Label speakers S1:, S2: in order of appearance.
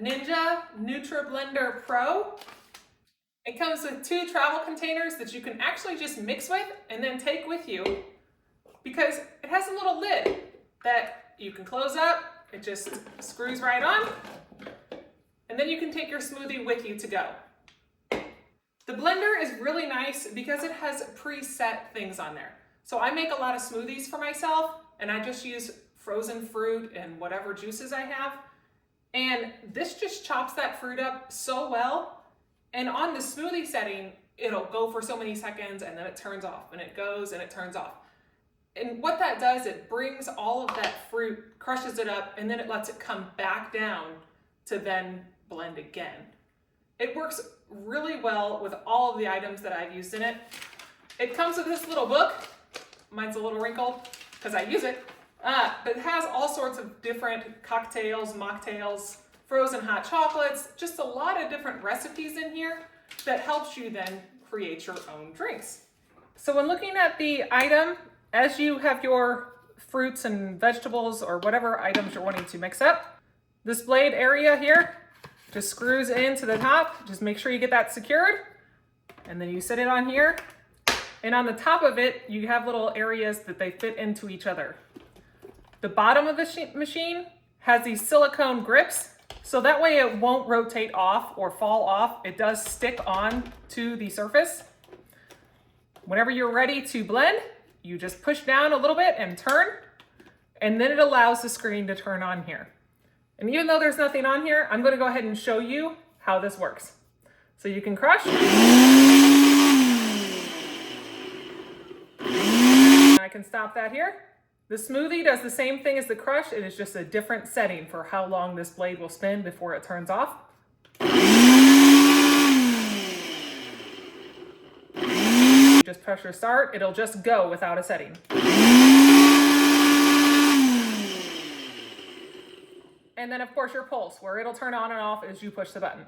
S1: Ninja NutriBlender Pro. It comes with 2 travel containers that you can actually just mix with and then take with you, because it has a little lid that you can close up. It just screws right on, and then you can take your smoothie with you to go. The blender is really nice because it has preset things on there. So I make a lot of smoothies for myself, and I just use frozen fruit and whatever juices I have. And this just chops that fruit up so well. And on the smoothie setting, it'll go for so many seconds and then it turns off, and it goes and it turns off. And what that does, it brings all of that fruit, crushes it up, and then it lets it come back down to then blend again. It works really well with all of the items that I've used in it. It comes with this little book. Mine's a little wrinkled because I use it. But it has all sorts of different cocktails, mocktails, frozen hot chocolates, just a lot of different recipes in here that helps you then create your own drinks. So when looking at the item, as you have your fruits and vegetables or whatever items you're wanting to mix up, this blade area here just screws into the top. Just make sure you get that secured, and then you set it on here. And on the top of it, you have little areas that they fit into each other. The bottom of the machine has these silicone grips, so that way it won't rotate off or fall off. It does stick on to the surface. Whenever you're ready to blend, you just push down a little bit and turn, and then it allows the screen to turn on here. And even though there's nothing on here, I'm going to go ahead and show you how this works. So you can crush. I can stop that here. The smoothie does the same thing as the crush. It is just a different setting for how long this blade will spin before it turns off. You just press start. It'll just go without a setting. And then of course your pulse, where it'll turn on and off as you push the button.